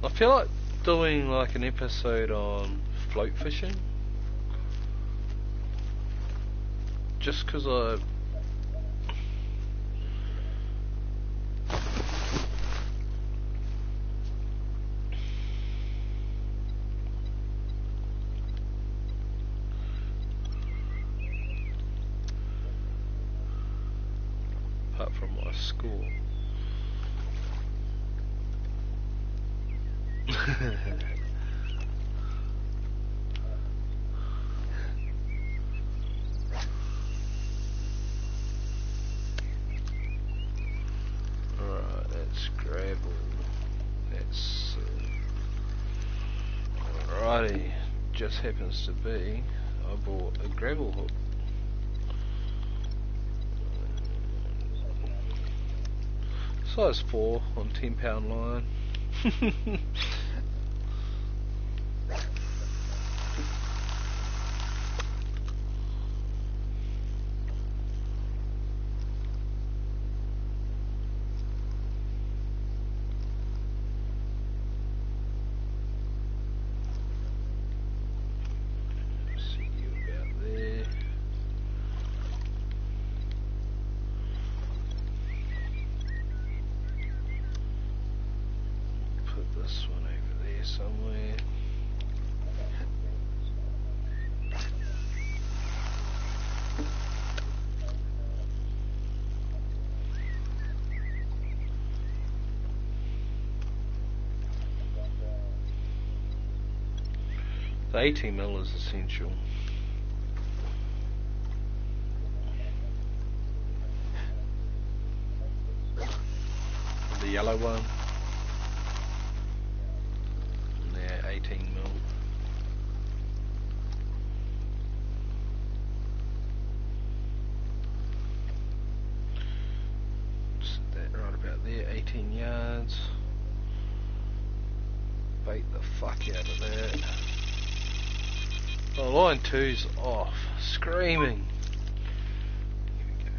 I feel like doing like an episode on float fishing. Just because apart from my score. Alright, that's gravel. That's alrighty. Just happens to be I bought a gravel hook. Size 4 on £10 line. See you about there. Put this one over there somewhere. The 18mm is essential. The yellow one. Yeah, 18mm. Set that right about there, 18 yards. Bait the fuck out of that. Oh, line 2's off. Screaming. Here we go.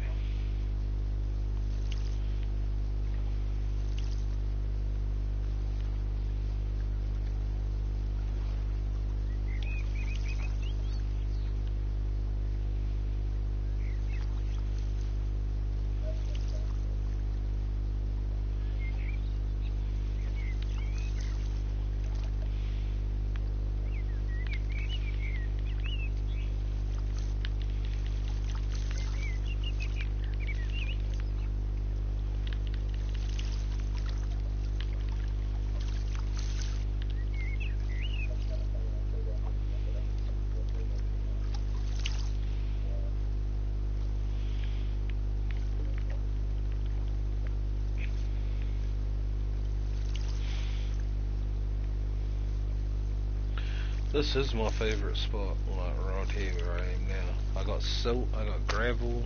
This is my favourite spot, like right here where I am now. I got silt, I got gravel.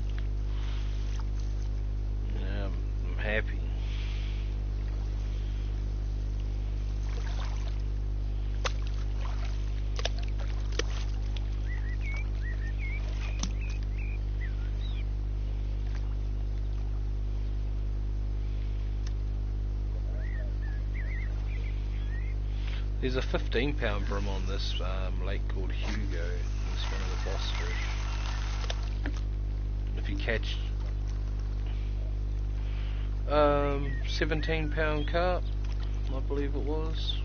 Yeah, I'm happy. There's a 15-pound brim on this lake called Hugo. It's one of the boss fish. If you catch 17-pound carp, I believe it was.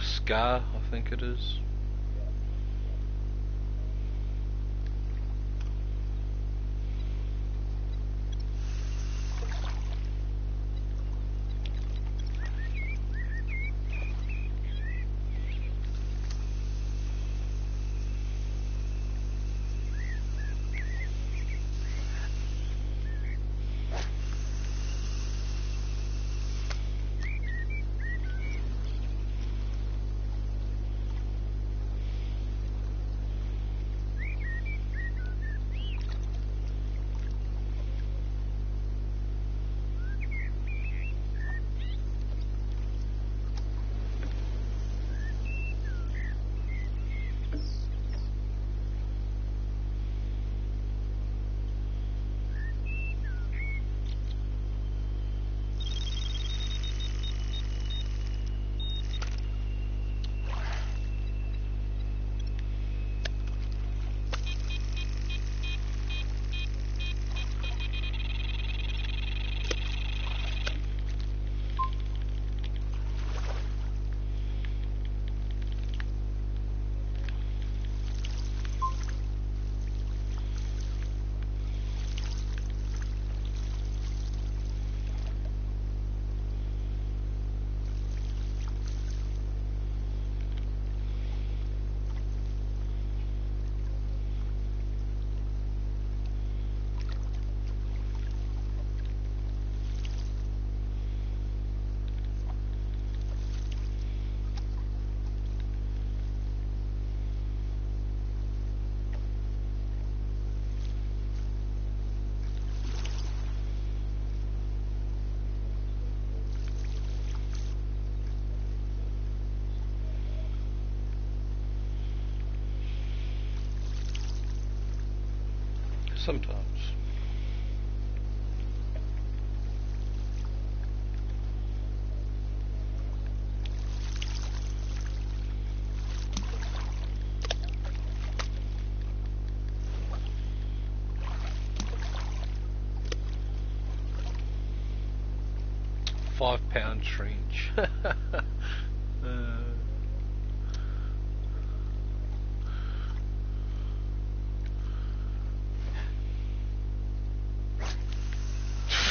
Scar, I think it is. Sometimes. £5 trench.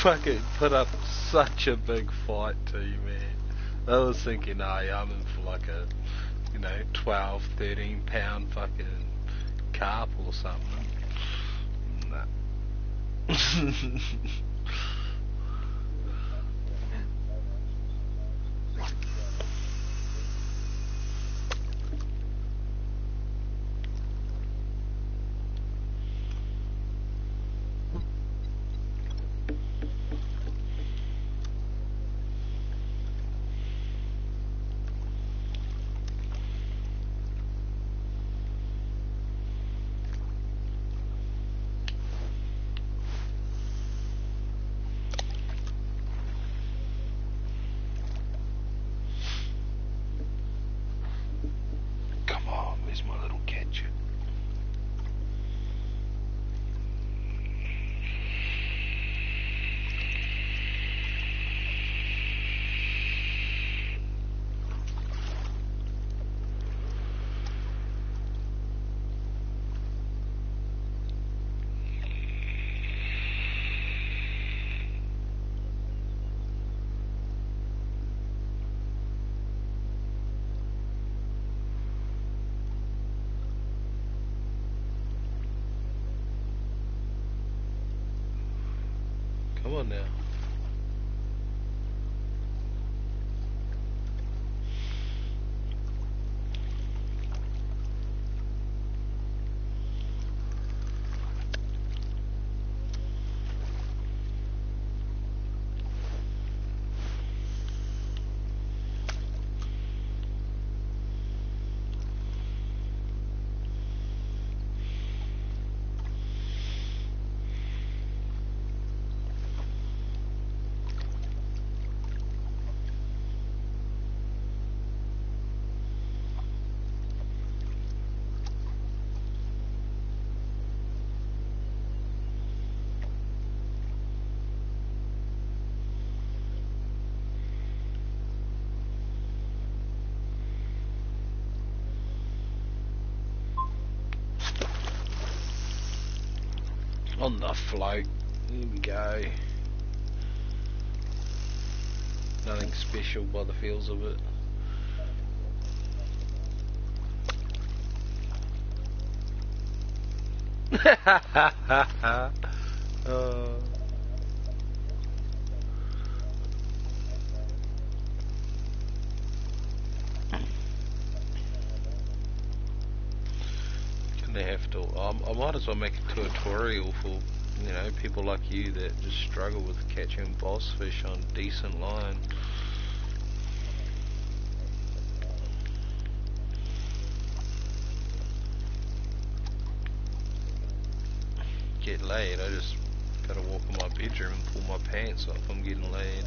Fucking put up such a big fight too, man. I was thinking, nah, yeah, I'm in for like a, 12, 13 pound fucking carp or something. Nah. Where's my little catcher? Come on now. On the float. Here we go. Nothing special by the feels of it. Gonna have to. I might as well make a tutorial for people like you that just struggle with catching boss fish on decent line. Get laid, I just gotta walk in my bedroom and pull my pants off. I'm getting laid.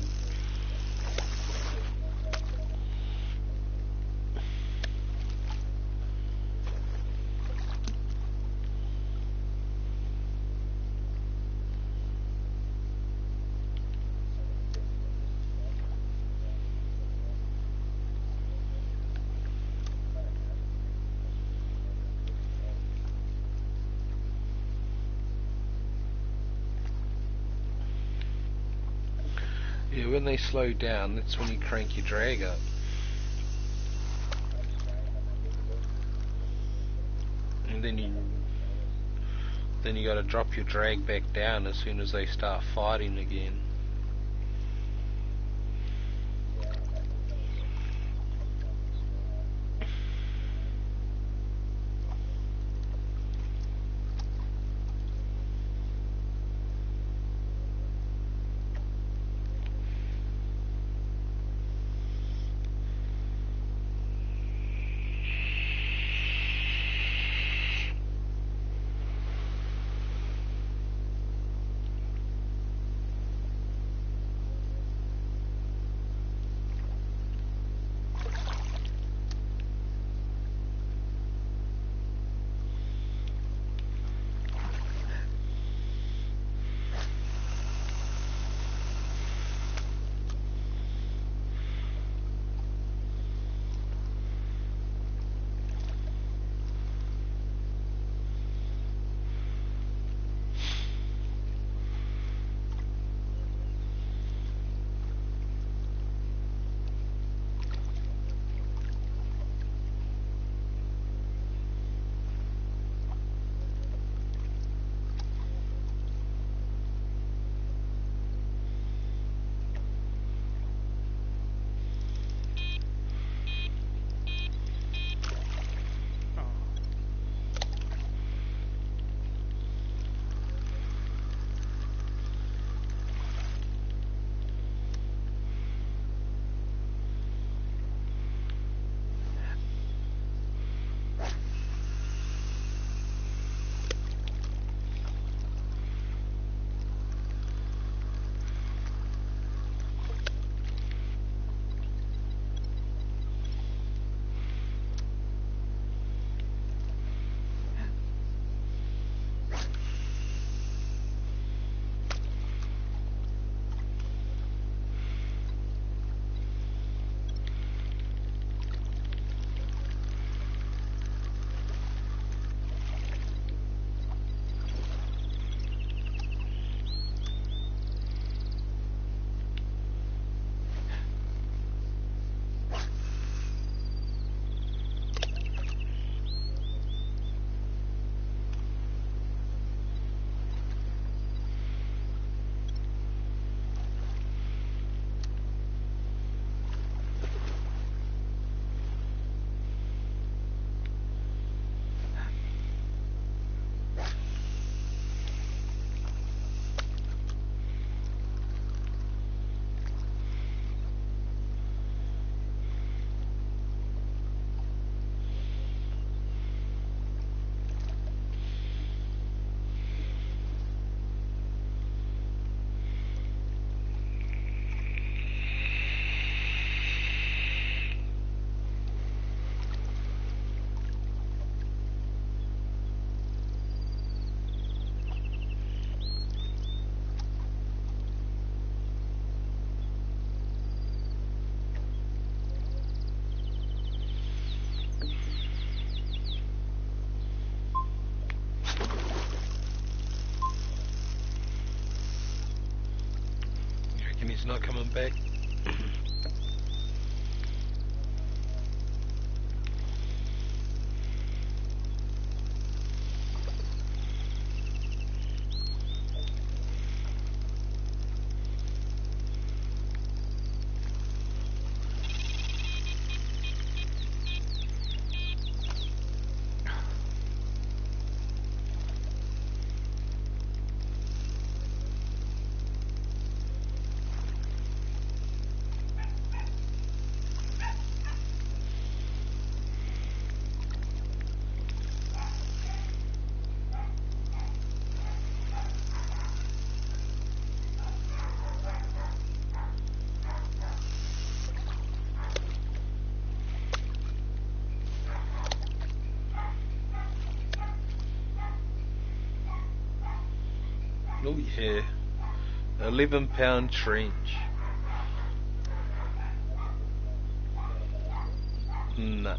Yeah, when they slow down, that's when you crank your drag up. And then you gotta drop your drag back down as soon as they start fighting again. not coming back. Oh yeah, £11 trench. Nah.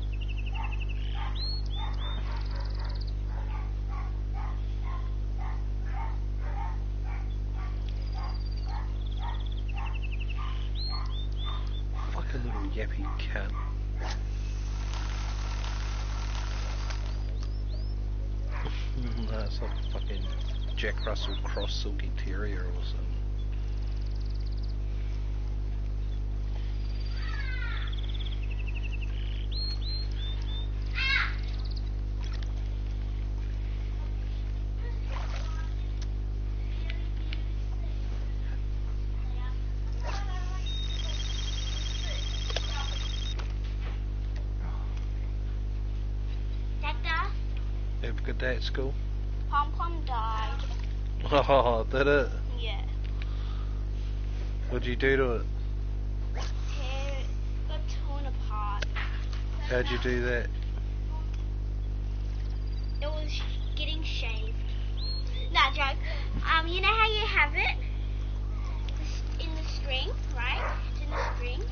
Fucking little yappy cunt. That's like a fucking Jack Russell Cross Silky Terrier or something. Have a good day at school? Pom-Pom died. Oh, did it? Yeah. What'd you do to it? It got torn apart. How'd you do that? It was getting shaved. No, joke. You know how you have it? In the string, right? It's in the string.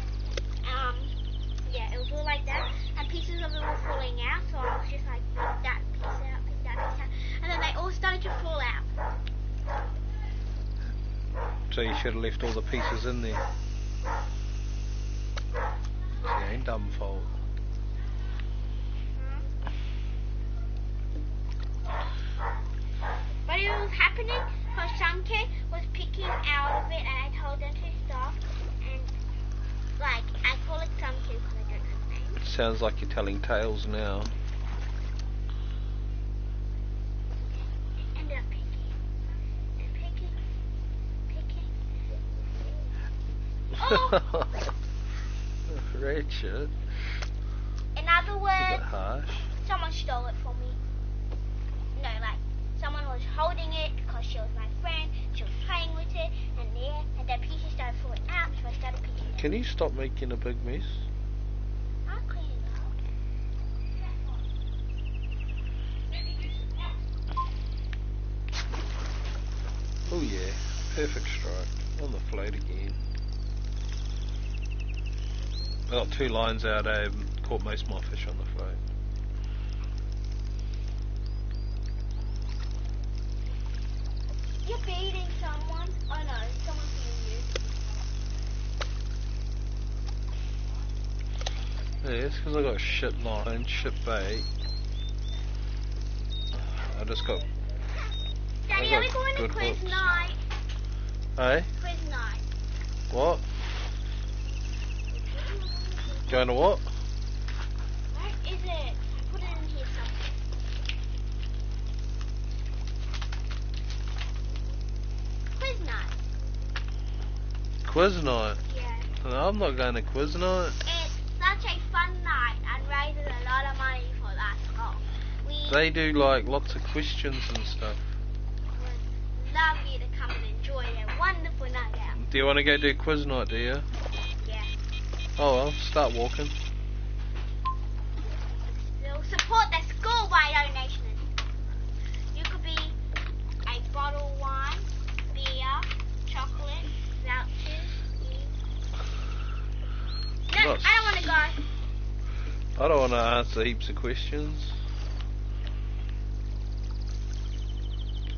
Yeah, it was all like that. And pieces of it were falling out, so I was just like, pick that piece out, pick that piece out. And then they all started to fall out. So you should have left all the pieces in there. See, ain't dumb fault. But it was happening because some kid was picking out of it, and I told them to stop. And like, I call it some kid because I don't know the name. Sounds like you're telling tales now. Ended up picking and picking. Oh! Wretched. In other A bit words, harsh. someone stole it from me. No, like, someone was holding it because she was my friend, she was playing with it, and then pieces started falling out, so I started picking it. Can you stop making a big mess? I'll clean it up. Oh yeah, perfect strike. On the float again. I got 2 lines out, caught most of my fish on the float. You're beating someone. Oh no, someone's beating you. Yeah, it's because I got shit line, shit bait. I just got... Daddy, are we going to quiz hooks. night? Hey? Quiz night. What? Going to what? Where is it? I put it in here somewhere. Quiz night. Quiz night? Yeah. No, I'm not going to quiz night. It's such a fun night and raises a lot of money for that school. We They do like lots of questions and stuff. would love you to come and enjoy their wonderful night out. Do you want to go do quiz night, do you? Yeah. Oh well, start walking. We'll support the school by donations. You could be a bottle of wine, beer, chocolate, vouchers. No, Nice. I don't want to go. I don't want to answer heaps of questions.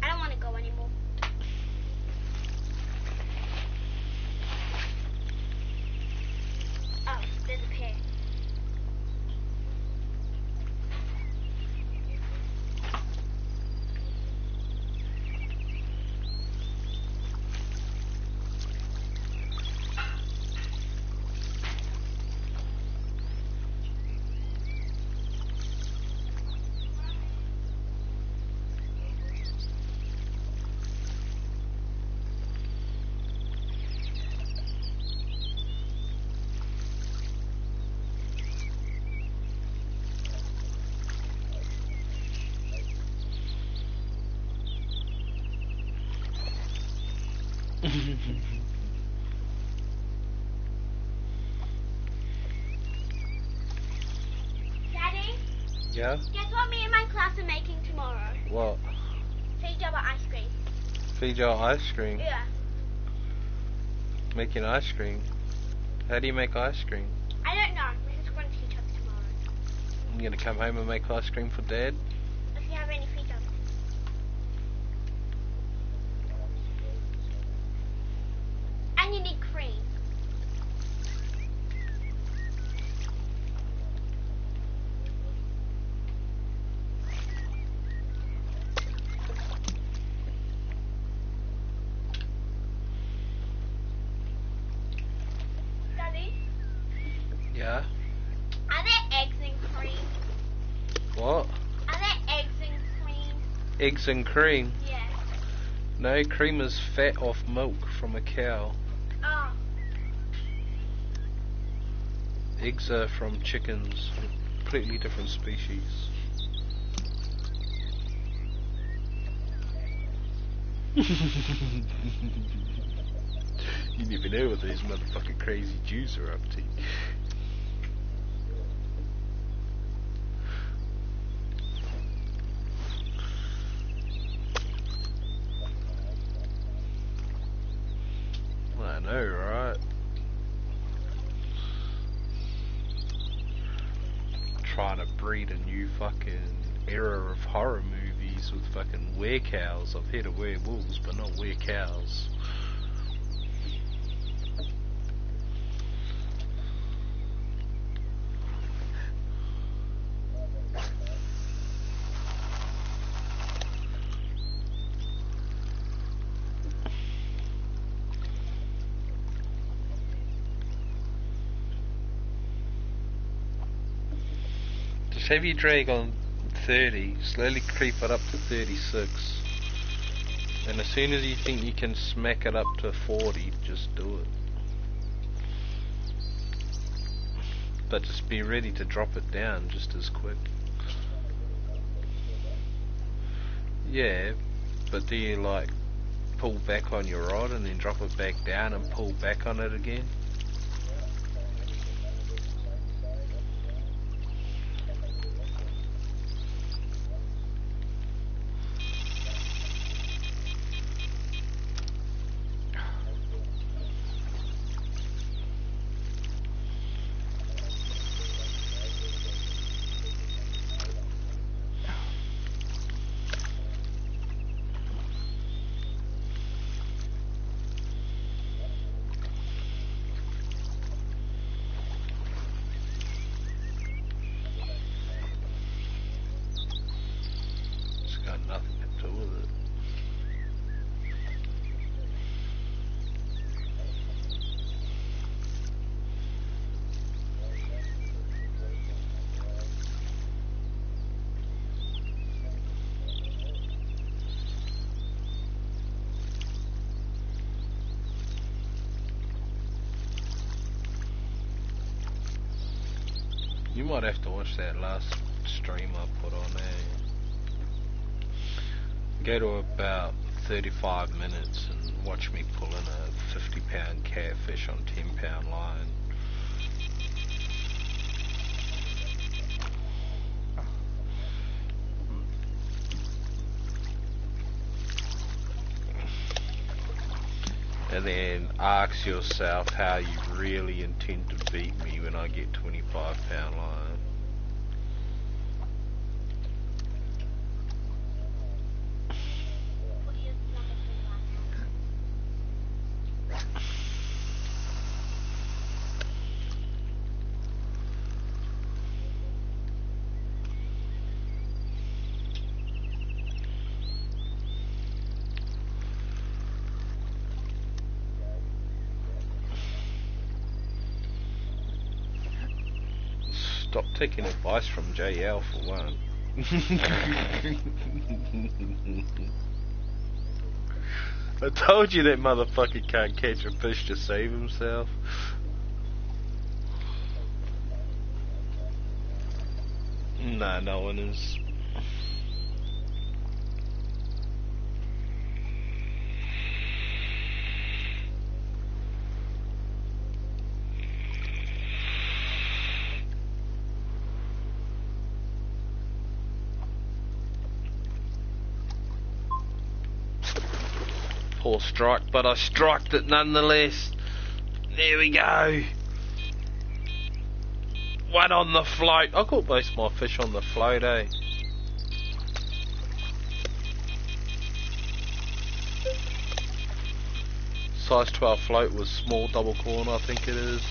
I don't want to go anymore. Daddy, Yeah? guess what me and my class are making tomorrow? What? Feijoa ice cream. Feijoa ice cream. Yeah. Making ice cream. How do you make ice cream? I don't know. We're just going to teach us tomorrow. You gonna come home and make ice cream for Dad? If you have any feijoa. And you need cream. Daddy, Yeah? are there eggs and cream? What? Are there eggs and cream? Eggs and cream? Yeah. No, cream is fat off milk from a cow. Oh. Eggs are from chickens, completely different species. You never know what those motherfucking crazy Jews are up to. I know, right? Trying to breed a new fucking era of horror movies with fucking were-cows. I've heard of werewolves, but not were-cows. Just have your drag on 30, slowly creep it up to 36, and as soon as you think you can smack it up to 40, just do it. But just be ready to drop it down just as quick. Yeah, but do you like pull back on your rod and then drop it back down and pull back on it again? It's got nothing to do with it. You might have to watch that last stream I put on there. Go to about 35 minutes and watch me pull in a 50-pound catfish on 10-pound line. And then ask yourself how you really intend to beat me when I get 25-pound line. What is number 3 last? Stop taking advice from JL for one. I told you that motherfucker can't catch a fish to save himself. Nah, no one is. Poor strike, but I striked it nonetheless. There we go. One on the float. I caught most of my fish on the float, eh? Size 12 float with small double corner, I think it is.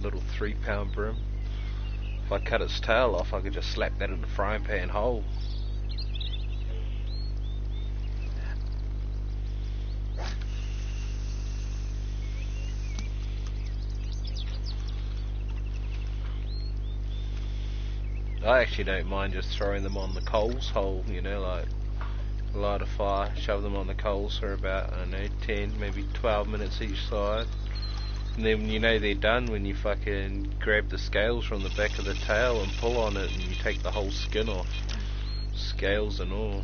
Little 3-pound brim. If I cut its tail off, I could just slap that in the frying pan whole. I actually don't mind just throwing them on the coals whole, you know, like light a fire, shove them on the coals for about, I don't know, 10, maybe 12 minutes each side. And then you know they're done when you fucking grab the scales from the back of the tail and pull on it and you take the whole skin off. Scales and all.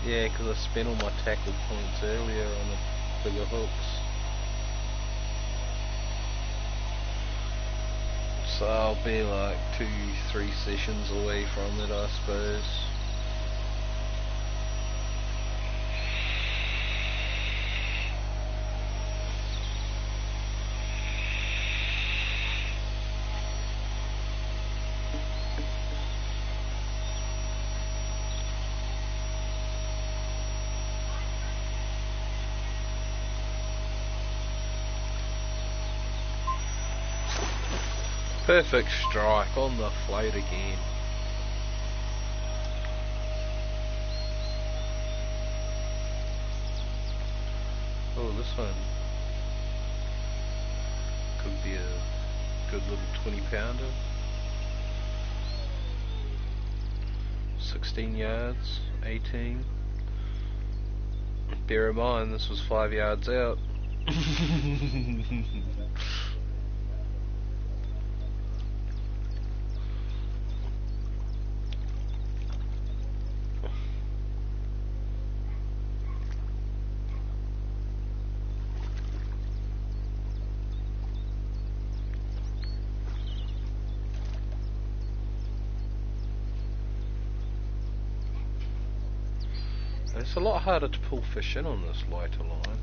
Yeah, because I spent all my tackle points earlier on the bigger hooks. So I'll be like 2-3 sessions away from it, I suppose. Perfect strike on the float again. Oh, this one could be a good little 20-pounder. 16 yards, 18. Bear in mind, this was 5 yards out. It's a lot harder to pull fish in on this lighter line.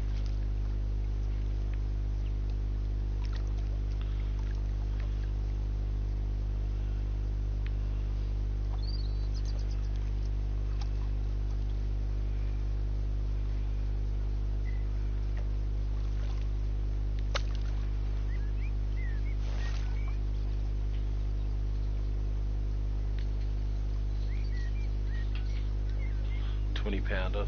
$20-pounder.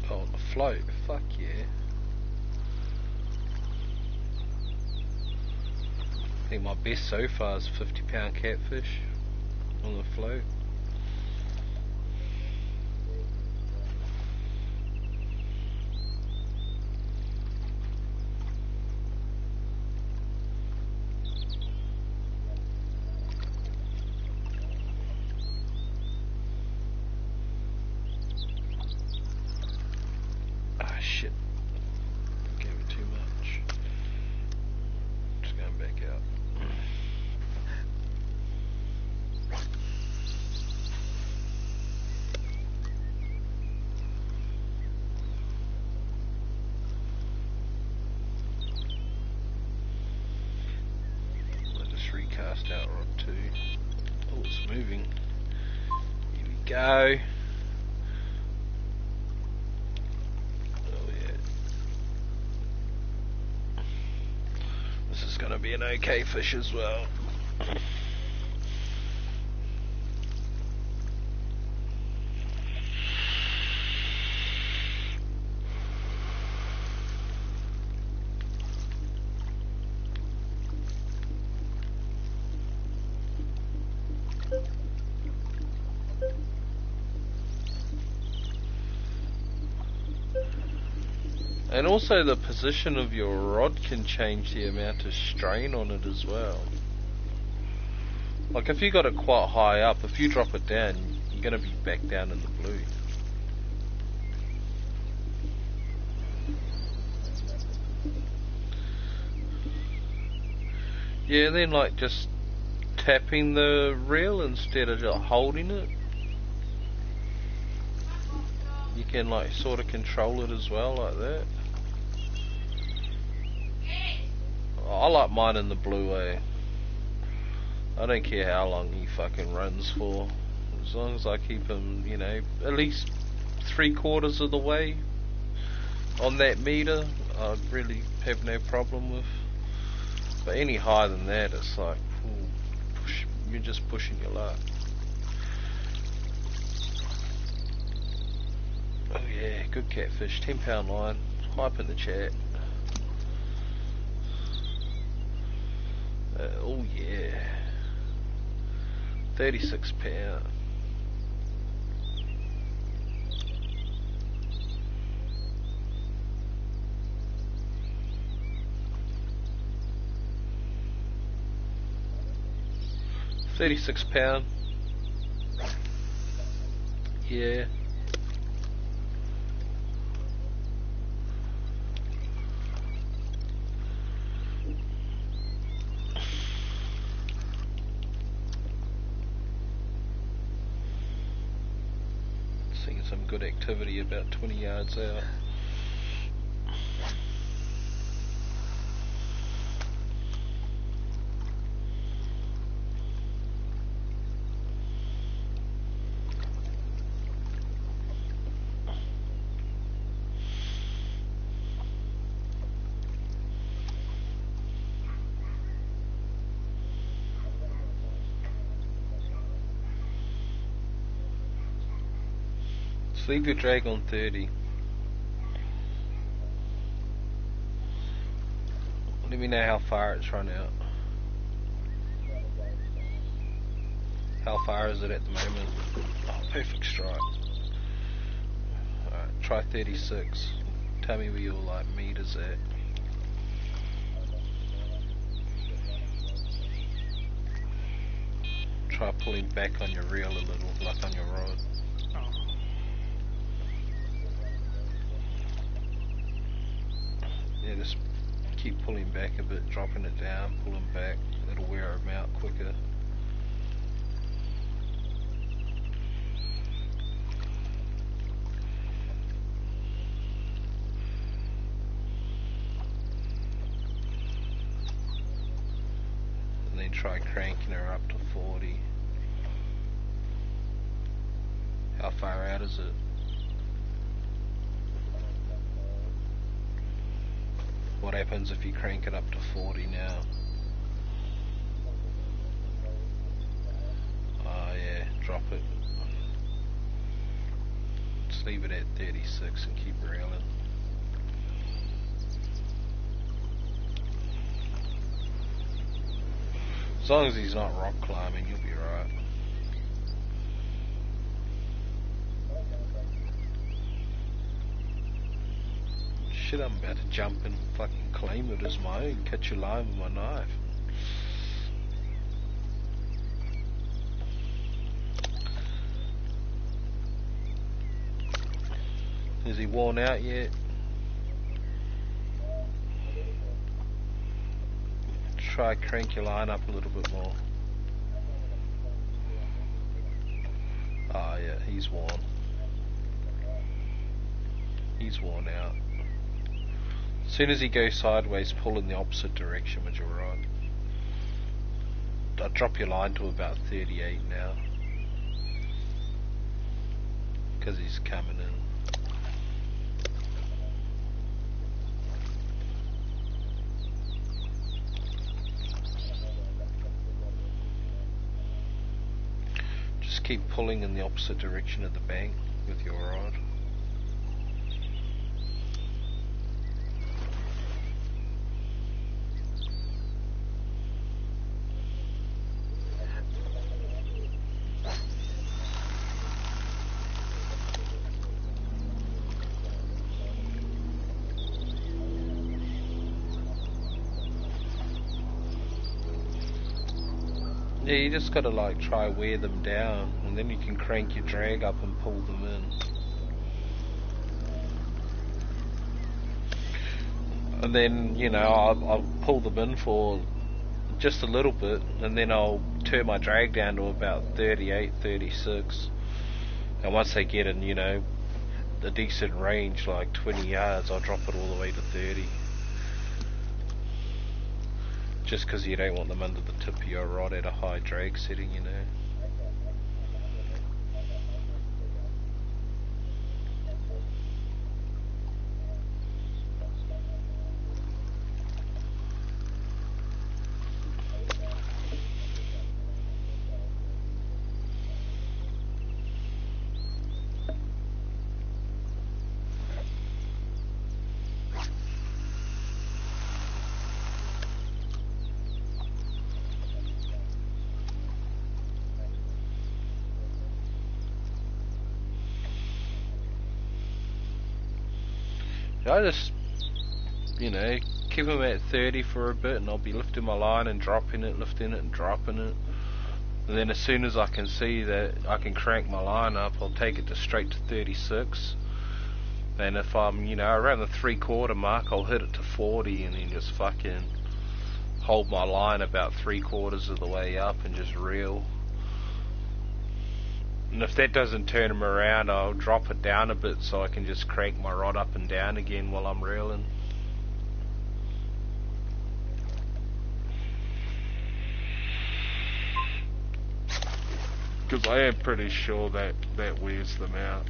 Oh, on the float, fuck yeah. I think my best so far is 50-pound catfish on the float. cast out rod 2. Oh, it's moving. Here we go. Oh yeah. This is going to be an okay fish as well. And also the position of your rod can change the amount of strain on it as well. Like if you got it quite high up, if you drop it down, you're going to be back down in the blue. Yeah, then like just tapping the reel instead of just holding it. You can like sort of control it as well like that. I like mine in the blue way. I don't care how long he fucking runs for. As long as I keep him, you know, at least 3/4 of the way on that meter, I really have no problem with. But any higher than that, it's like, you're just pushing your luck. Oh yeah, good catfish, 10-pound line, hype in the chat. Oh yeah, 36 pound. £36. Yeah. Seeing some good activity about 20 yards out. Leave your drag on 30. Let me know how far it's run out. How far is it at the moment? Oh, perfect strike. Alright, try 36. Tell me where your like meters at. Try pulling back on your reel a little, like on your rod. Yeah, just keep pulling back a bit, dropping it down, pulling back, it'll wear them out quicker. And then try cranking her up to 40. How far out is it? What happens if you crank it up to 40 now? Oh yeah, drop it. Just leave it at 36 and keep reeling. As long as he's not rock climbing, you'll be right. Shit, I'm about to jump and fucking claim it as my own, catch a line with my knife. Is he worn out yet? Try crank your line up a little bit more. Ah yeah, he's worn. He's worn out. As soon as he goes sideways, pull in the opposite direction with your rod. I'd drop your line to about 38 now. Because he's coming in. Just keep pulling in the opposite direction of the bank with your rod. Yeah, you just gotta like try wear them down, and then you can crank your drag up and pull them in. And then, you know, I'll pull them in for just a little bit, and then I'll turn my drag down to about 38, 36. And once they get in, you know, a decent range, like 20 yards, I'll drop it all the way to 30. Just because you don't want them under the tip of your rod at a high drag setting, you know. I just, you know, keep them at 30 for a bit, and I'll be lifting my line and dropping it, lifting it and dropping it. And then as soon as I can see that I can crank my line up, I'll take it to straight to 36. And if I'm, you know, around the 3/4 mark, I'll hit it to 40, and then just fucking hold my line about 3/4 of the way up and just reel. And if that doesn't turn them around, I'll drop it down a bit so I can just crank my rod up and down again while I'm reeling. Because I am pretty sure that wears them out.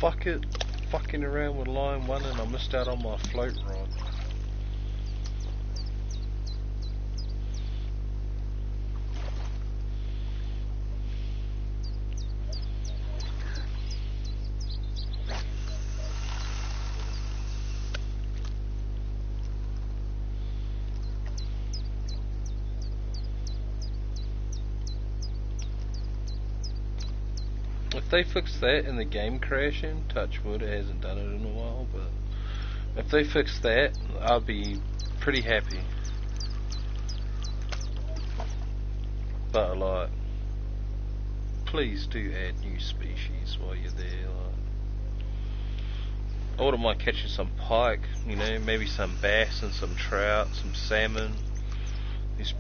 Fuck it, fucking around with line 1 and I missed out on my float rod. If they fix that and the game crashing, touch wood, it hasn't done it in a while, but if they fix that, I'll be pretty happy. But like, please do add new species while you're there. Like, I wouldn't mind catching some pike, you know, maybe some bass and some trout, some salmon. There's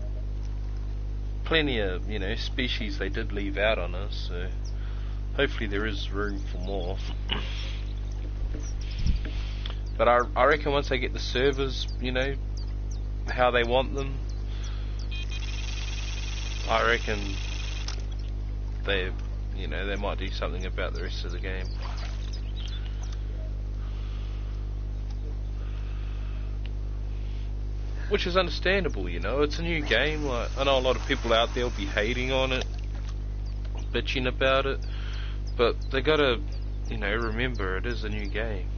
plenty of, you know, species they did leave out on us, so hopefully there is room for more. But I reckon once they get the servers, you know, how they want them, I reckon they, you know, they might do something about the rest of the game. Which is understandable, you know, it's a new game. Like, I know a lot of people out there will be hating on it, bitching about it, but they gotta, you know, remember it is a new game.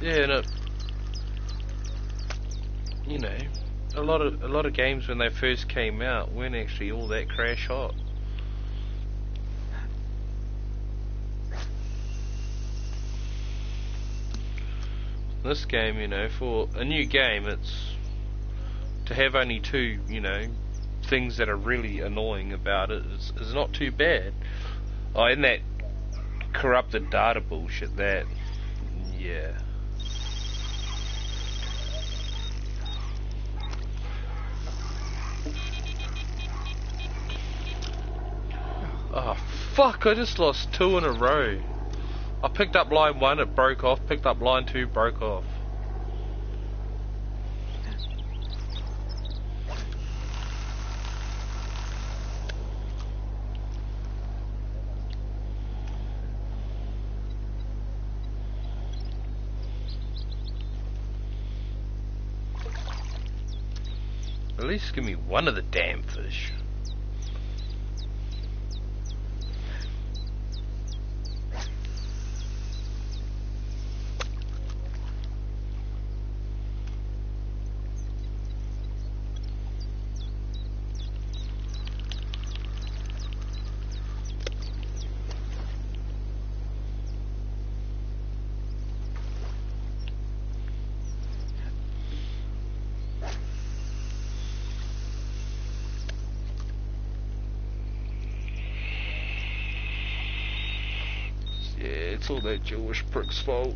Yeah, and you know, a lot of games when they first came out weren't actually all that crash hot. This game, you know, for a new game, it's to have only two, you know, things that are really annoying about it is not too bad. Oh, and that corrupted data bullshit, that, yeah. Oh, fuck, I just lost 2 in a row. I picked up line 1, it broke off, picked up line 2, broke off. At least give me one of the damn fish. It's all that Jewish prick's fault.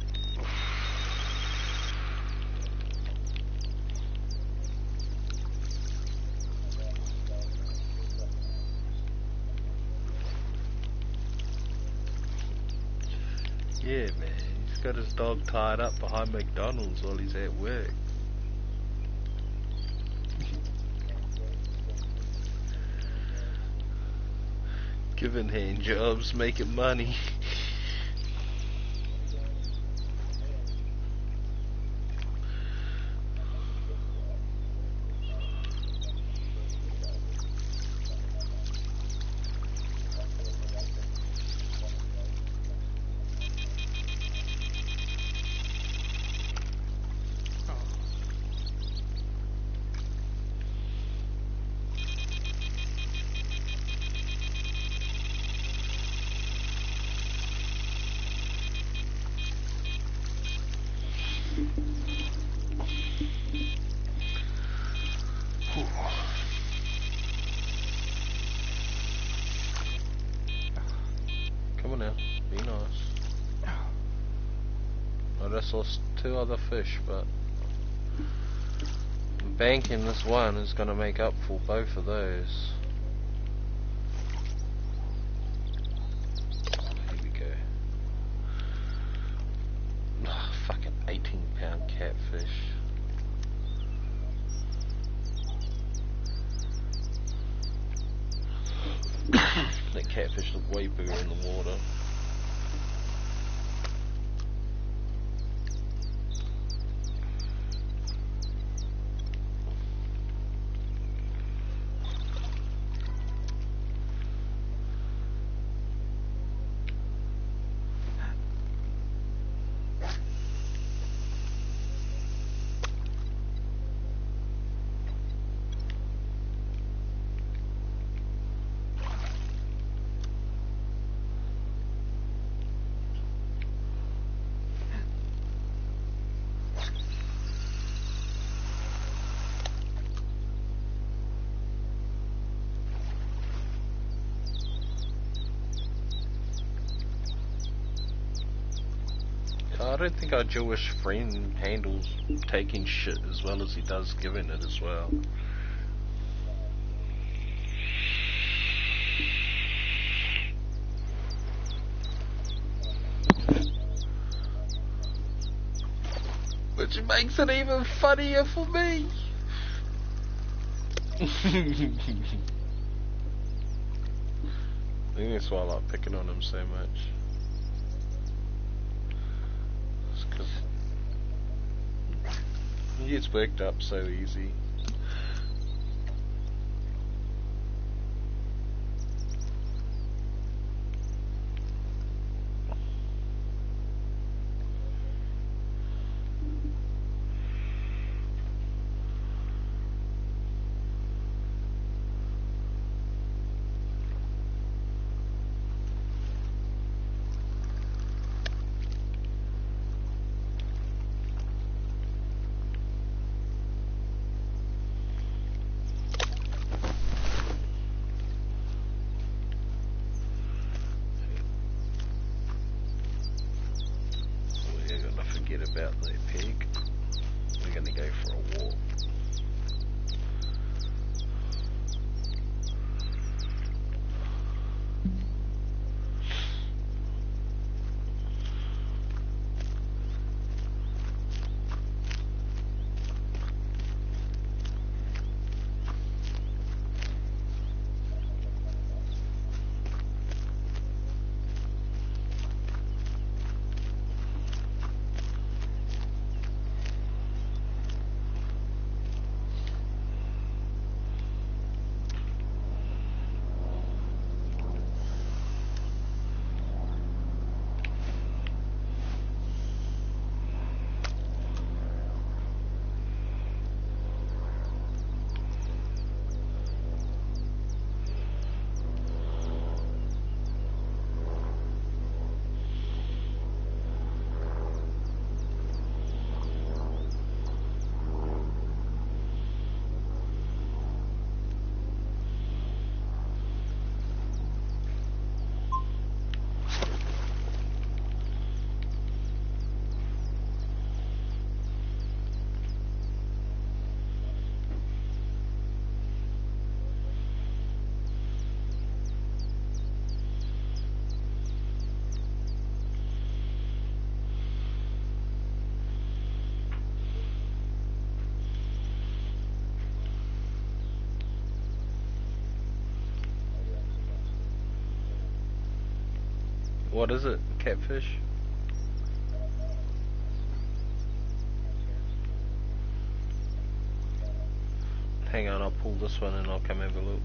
Yeah, man, he's got his dog tied up behind McDonald's while he's at work. Giving hand jobs, making money. Come on now, be nice. I just lost 2 other fish, but banking this one is going to make up for both of those. Here we go. Oh, fucking 18-pound catfish. That catfish looked way bigger in the water. don't think our Jewish friend handles taking shit as well as he does giving it as well. Which makes it even funnier for me. I think that's why I like picking on him so much. It's 'cause he gets worked up so easy. About the pig. We're going to go for a walk. What is it? Catfish? Hang on, I'll pull this one and I'll come have a look.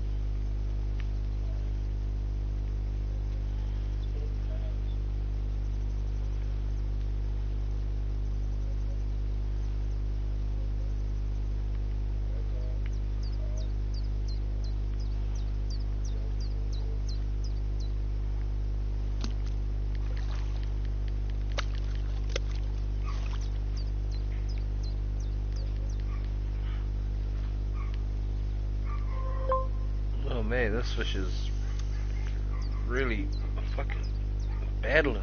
Man, this fish is really fucking battling.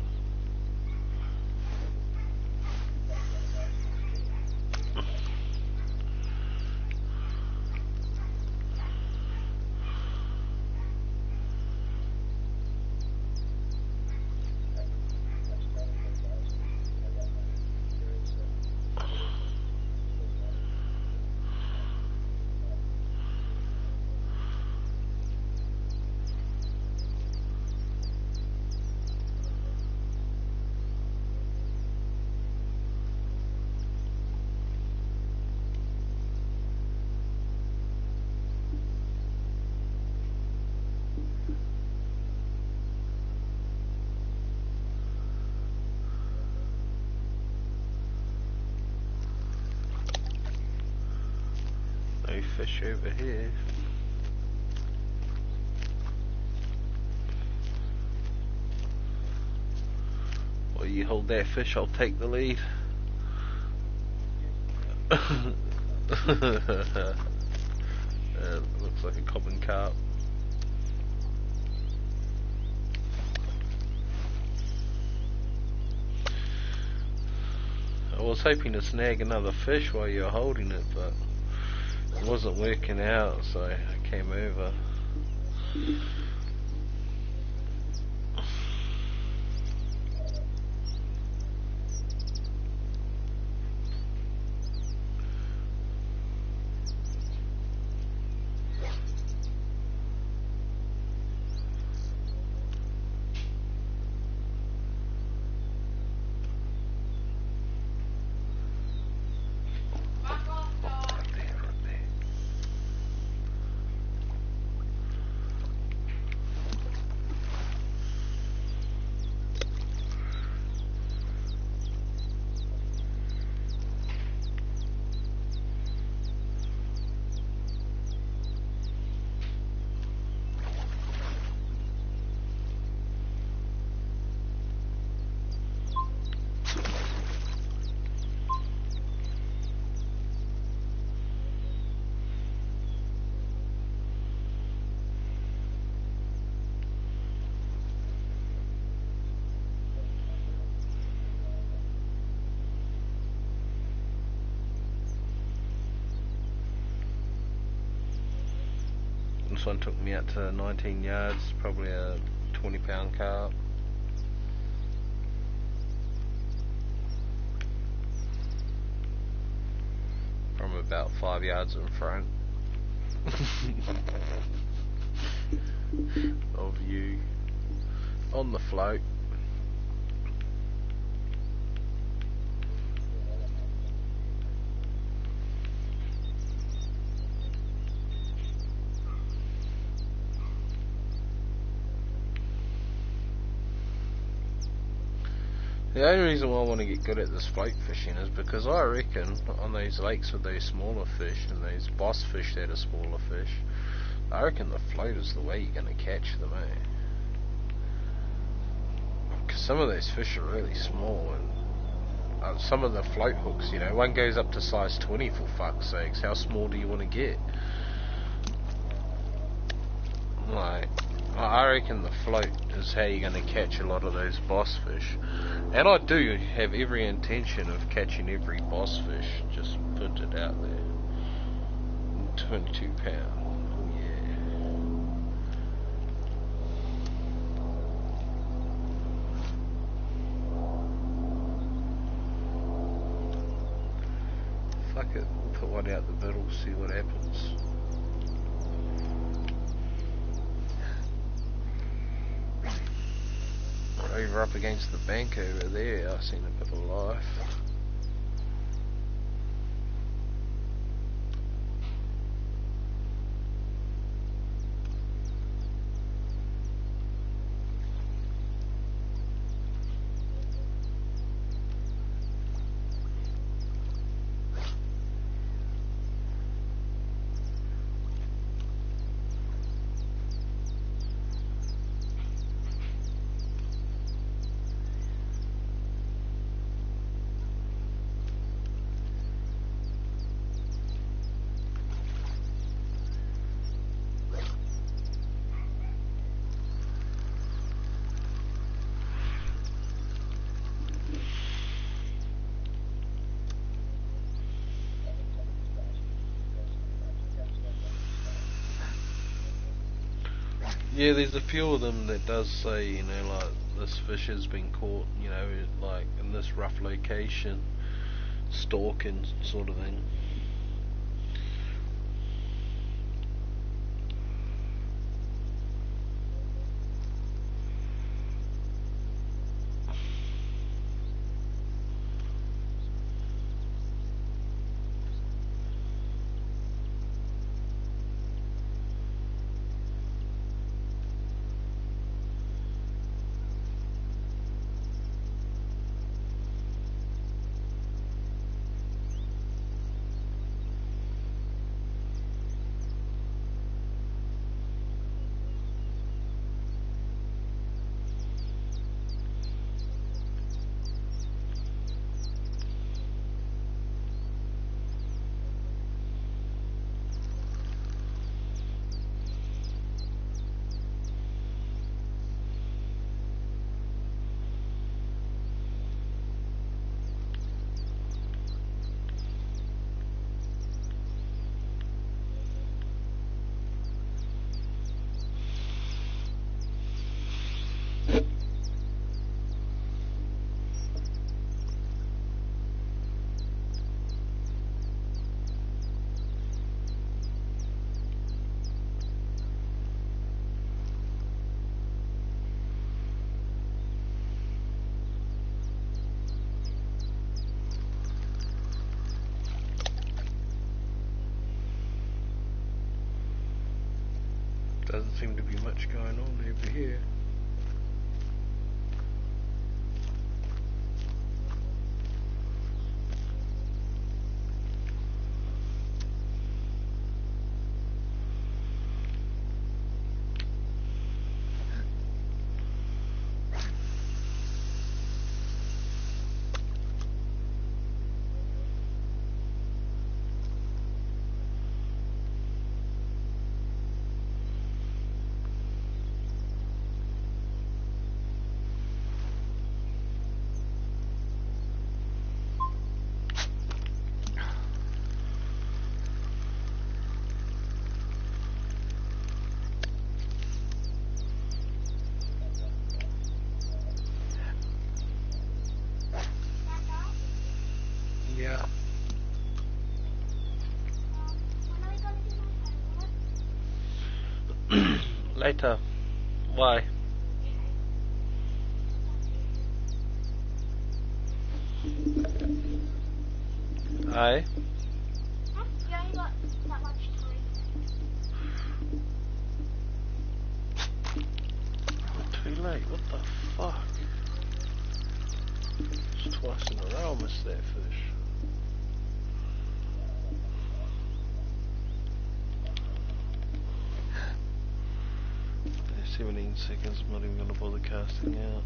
No fish over here. Well, you hold that fish, I'll take the lead. Looks like a common carp. was hoping to snag another fish while you were holding it, but it wasn't working out, so I came over. This one took me out to 19 yards, probably a 20-pound carp. From about 5 yards in front of you on the float. The only reason why I want to get good at this float fishing is because I reckon on those lakes with those smaller fish and those boss fish that are smaller fish, I reckon the float is the way you're going to catch them, eh? Because some of those fish are really small, and some of the float hooks, you know, one goes up to size 20 for fuck's sakes. How small do you want to get? Like, I reckon the float is how you're going to catch a lot of those boss fish. And I do have every intention of catching every boss fish, just put it out there. 22 pound, oh yeah. Fuck it, we'll put one out the middle, see what happens. Over up against the bank over there, I seen a bit of life. Yeah, there's a few of them that does say, you know, like, this fish has been caught, you know, like, in this rough location, stalking sort of thing. Doesn't seem to be much going on over here. Yeah. When are we going to do my homework? Later. Why? Aye. Huh? You only got that much time. Too late. What the fuck? It's twice in a row I missed that fish. 17 seconds, I'm not even going to bother casting out.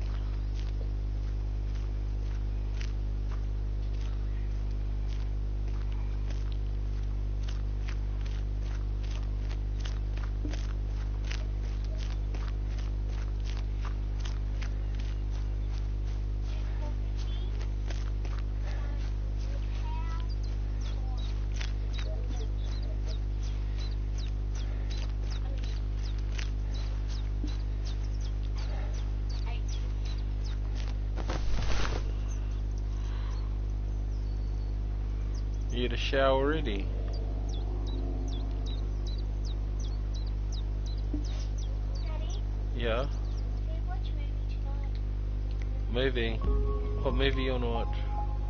You had a shower already? Daddy, Yeah? we watch movie tonight. Movie? What movie you wanna watch?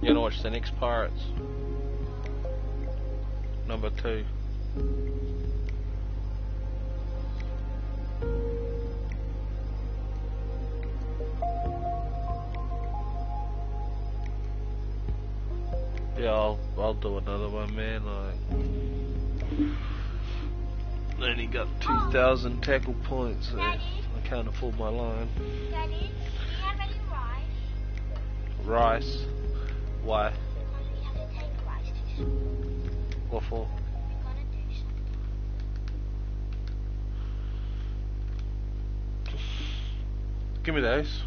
You wanna watch The Next Pirates? Number 2. Yeah, I'll do another one, man. I only got 2,000 tackle points, so Daddy? I can't afford my line. Daddy, do you have any rice? Rice? Why? We have to take rice to school. What for? We're gonna do something. Give me those.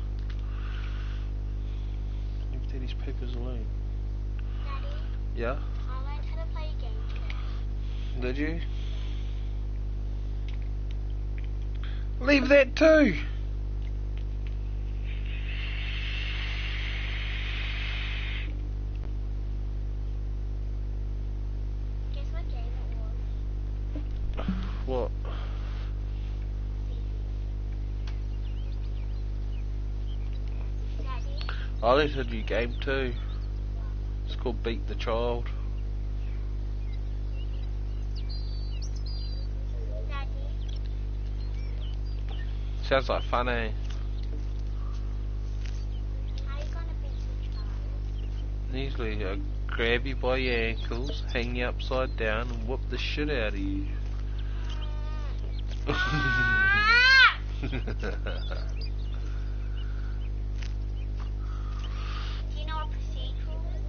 Leave Daddy's papers alone. Daddy, Yeah? I learned how to play a game today. Did you? Leave that too! Guess what game it was? What? Daddy, I let her do game 2. It's called Beat the Child. Daddy, Sounds like fun, eh? how you gonna beat the child? Usually I grab you by your ankles, hang you upside down, and whoop the shit out of you. Do you know what procedural is?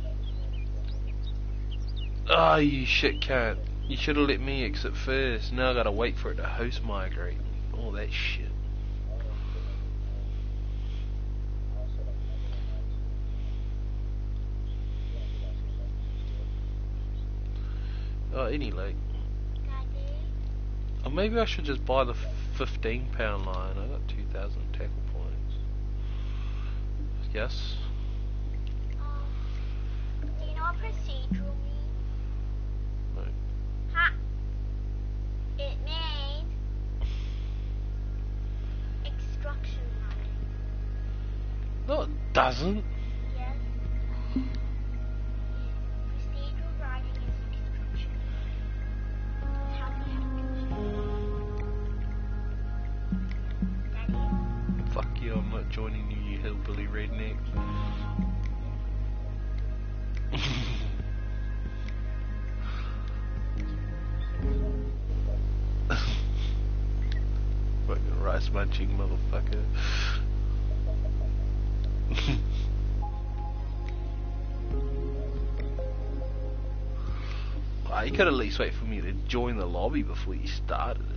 Ah, you shit cunt. You should have let me exit first. Now I gotta wait for it to host migrate. All that shit. Oh, anyway. Daddy, Or maybe I should just buy the £15 line. I got 2,000 tackle points. Yes? do you know what procedural means? No. Ha! It means instruction writing. No, it doesn't. Yes. Procedural writing is instruction writing. It's how you have to joining you hillbilly redneck. Fucking rice munching motherfucker. Oh, you could at least wait for me to join the lobby before you started it.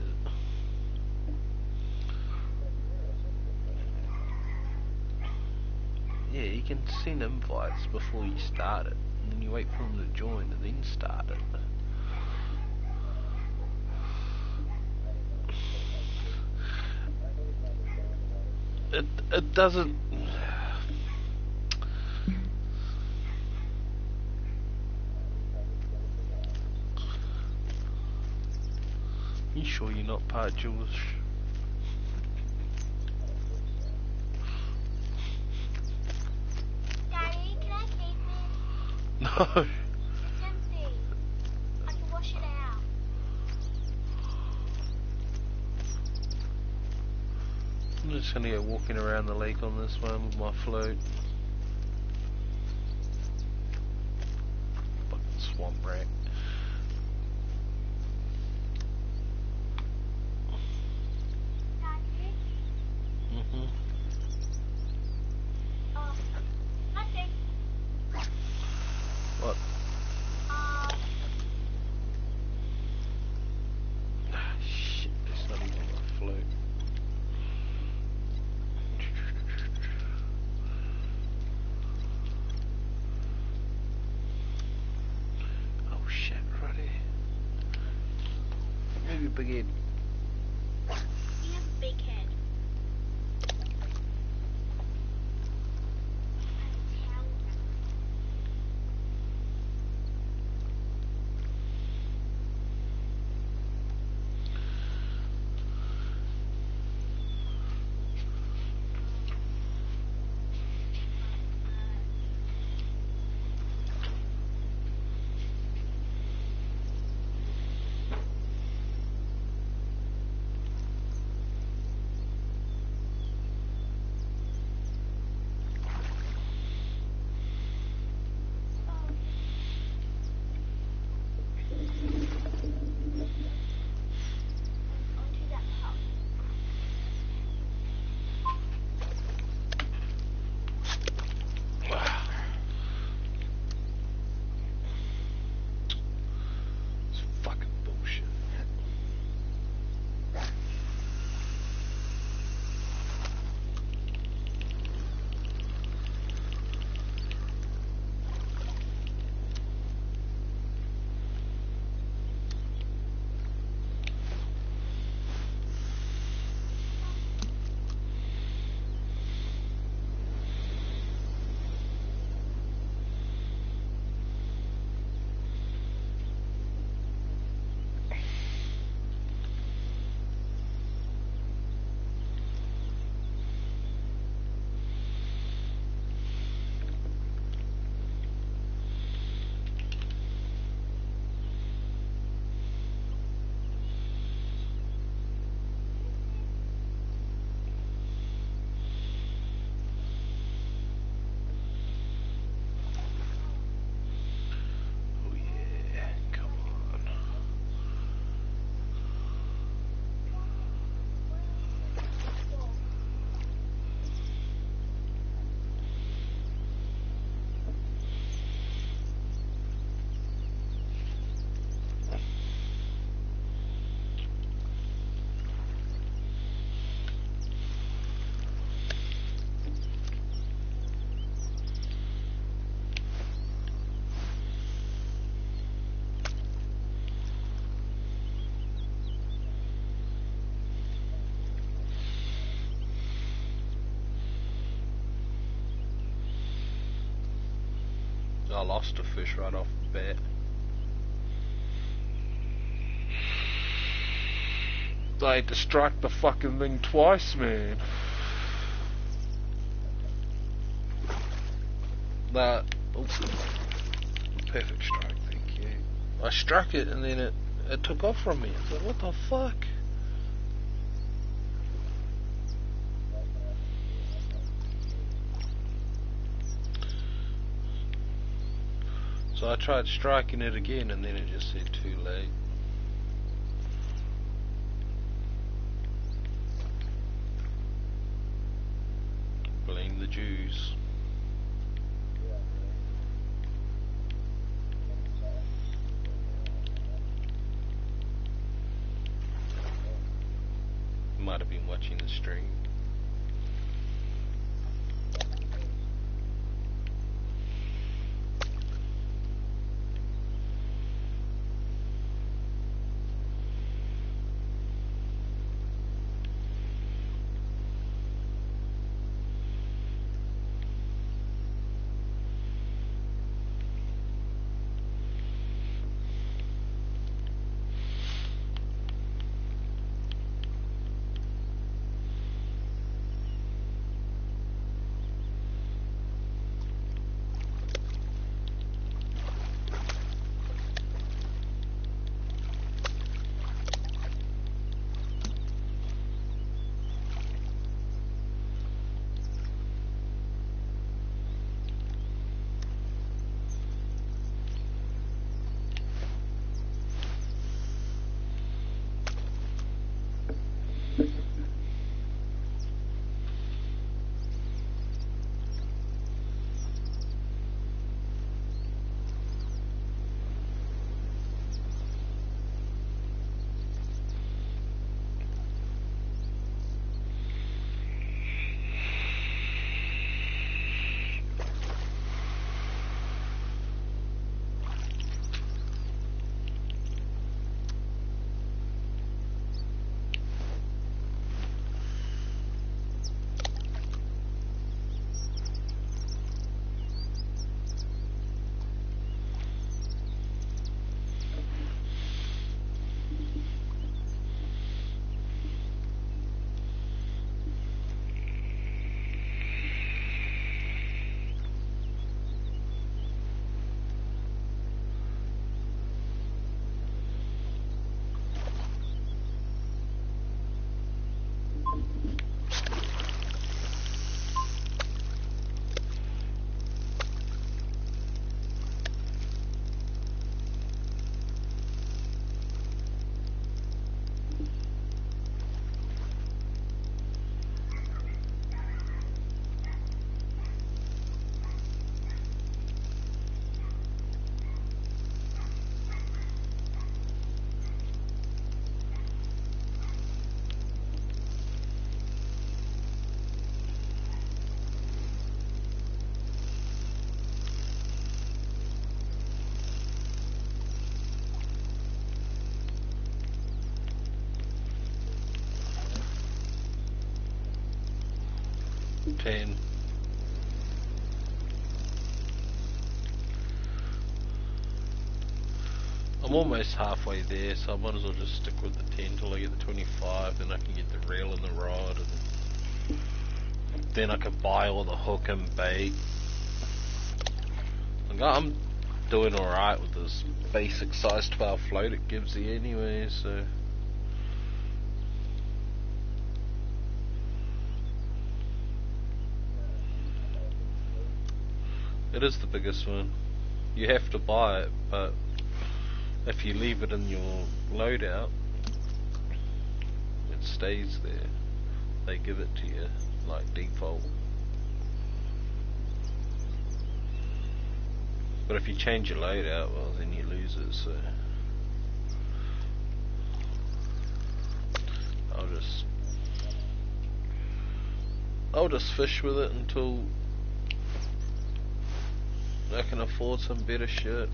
Yeah, you can send invites before you start it, and then you wait for them to join and then start it. It doesn't. You sure you're not part Jewish? Daddy, can I keep it? No. It's empty. I can wash it out. I'm just gonna go walking around the lake on this one with my float. Fucking swamp rat. Daddy? Mhm. Oh, nothing. What? Shit, it's not even my float. Oh shit, Roddy. Move your big head. You have a big head. Onto that top. It's fucking bullshit. Oh yeah, come on. I lost a fish right off the bat. I had to strike the fucking thing twice, man. That, oops, perfect strike, thank you. I struck it and then it took off from me. I was like, what the fuck? So I tried striking it again and then it just said too late. Blame the Jews. Might have been watching the stream. Ten. I'm almost halfway there, so I might as well just stick with the 10 till I get the 25, then I can get the reel and the rod, and then I can buy all the hook and bait. Like, I'm doing alright with this basic size 12 float it gives you anyway, so... It is the biggest one. You have to buy it, but if you leave it in your loadout, it stays there. They give it to you, like default. But if you change your loadout, well then you lose it, so... I'll just fish with it until I can afford some better shit.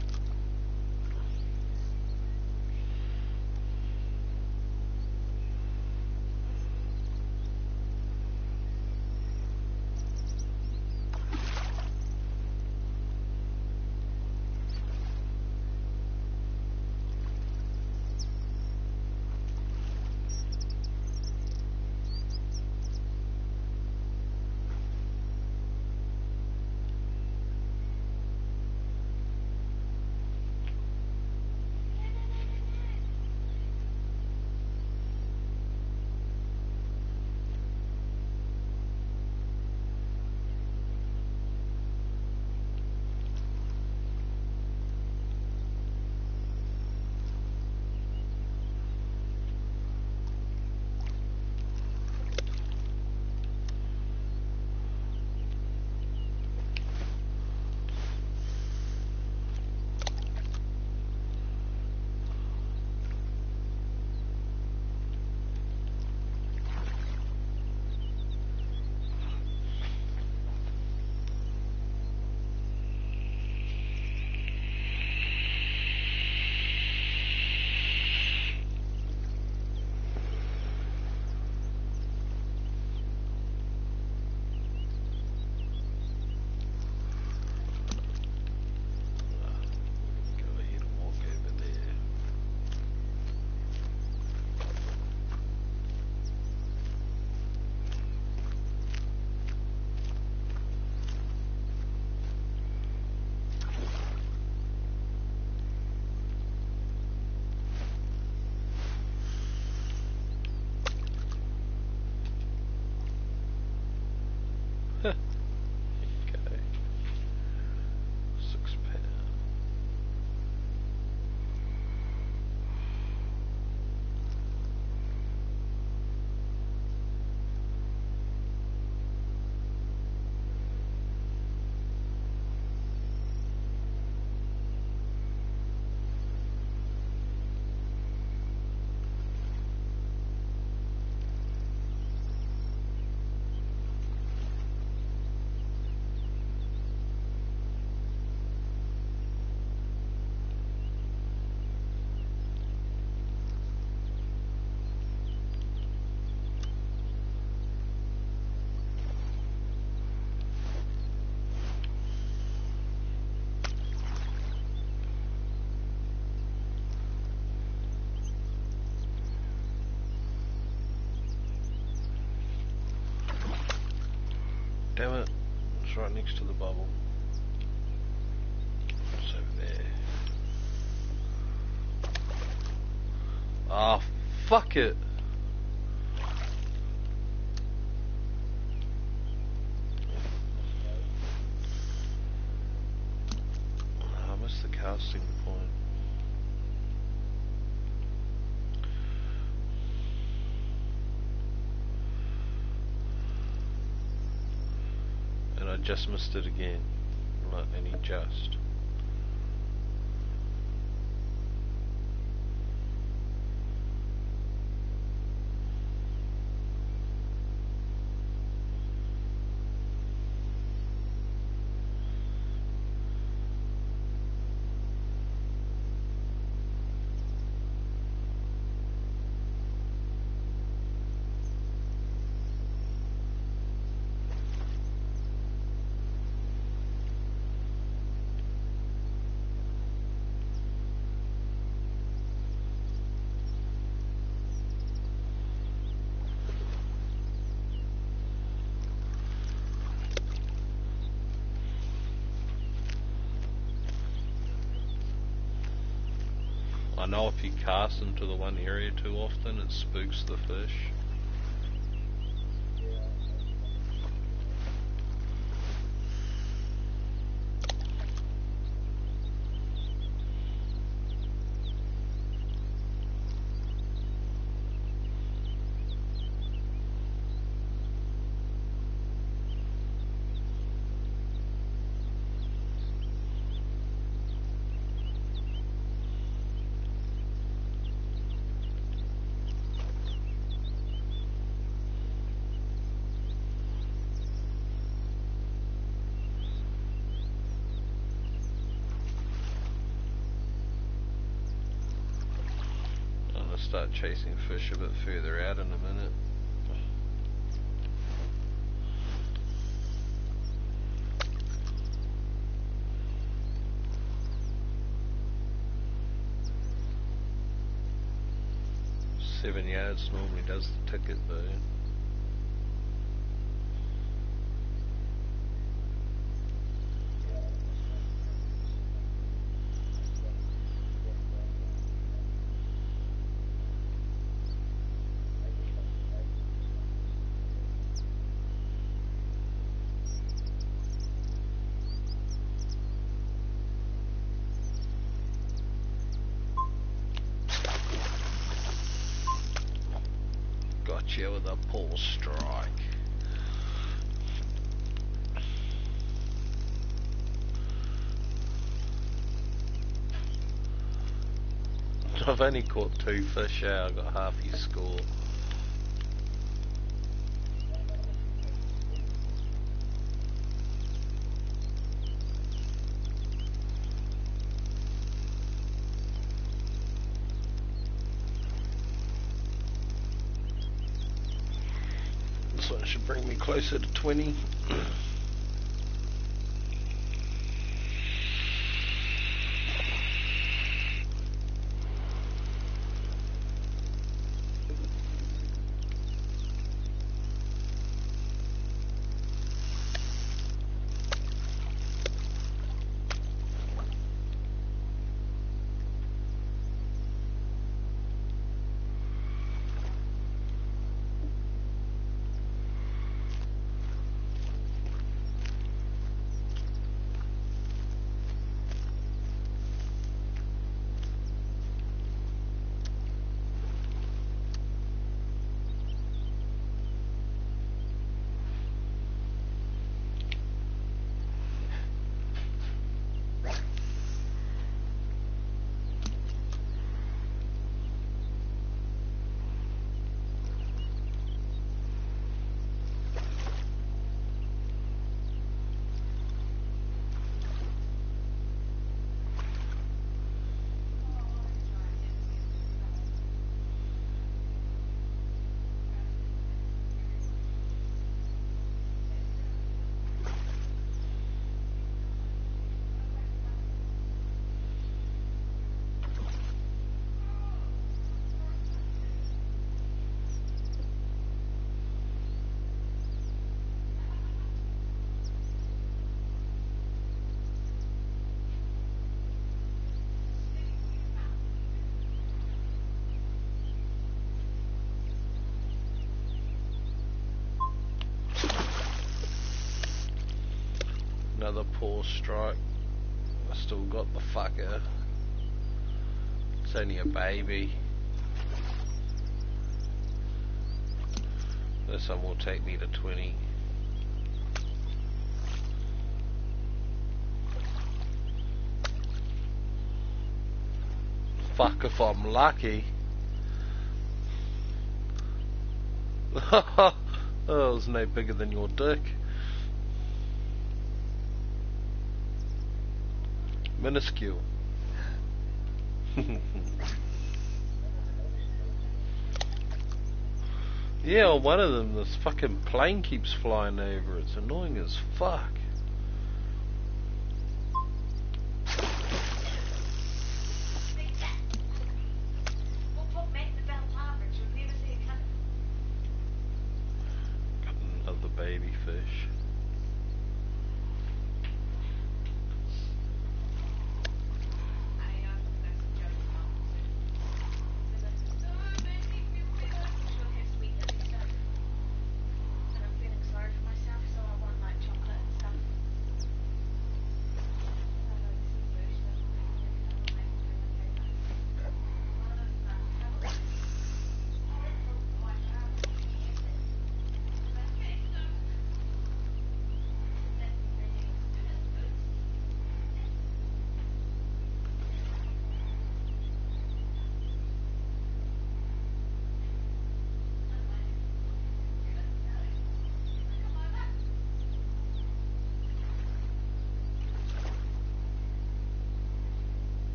Okay. £6. Damn it, it's right next to the bubble. It's over there. Ah, fuck it. I missed the casting point. And I just missed it again. Not any just. I know if you cast into the one area too often, it spooks the fish. Start chasing fish a bit further out in a minute. $7 yards normally does the ticket though. Gotcha with a pull strike. I've only caught 2 fish out, I got half your score. This one should bring me closer to 20. another poor strike. I still got the fucker. It's only a baby. This one will take me to 20. Fuck if I'm lucky. Oh, it was no bigger than your dick. Minuscule. Yeah, on one of them, this fucking plane keeps flying over. It's annoying as fuck. Got another baby fish.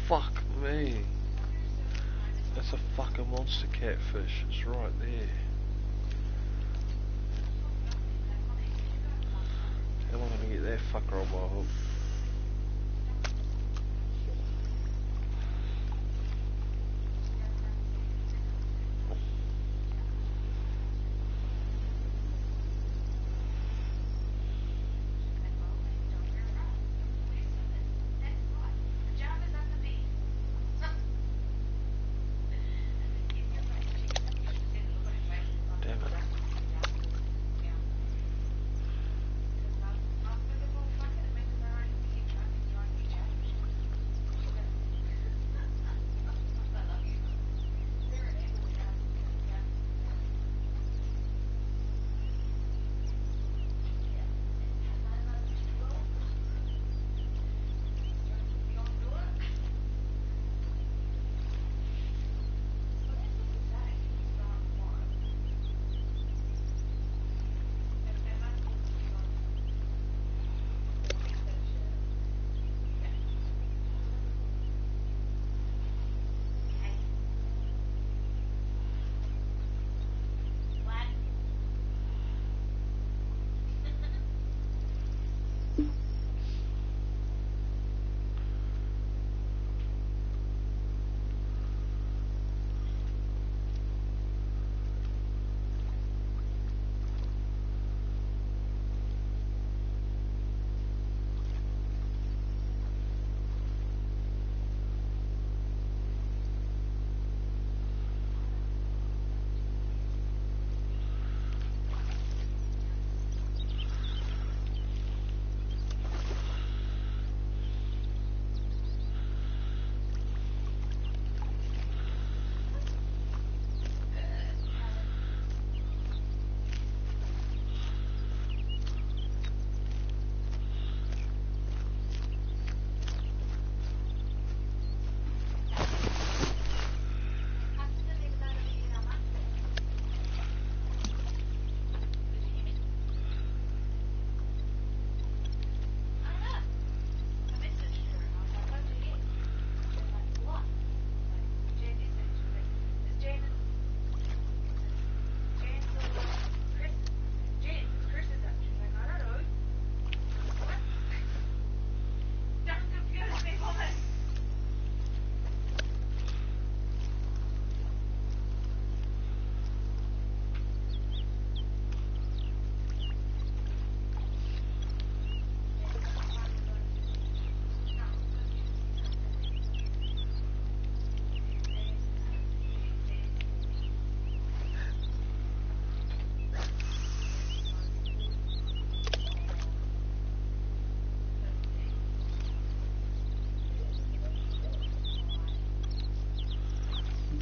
Fuck me. That's a fucking monster catfish. It's right there. How am I gonna get that fucker on my hook?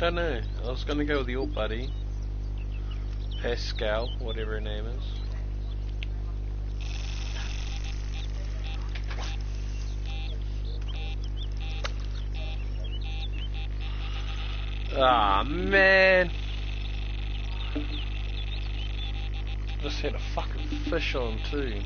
Don't know. I was gonna go with your buddy. Pascal, whatever her name is. Ah, man. Just had a fucking fish on too.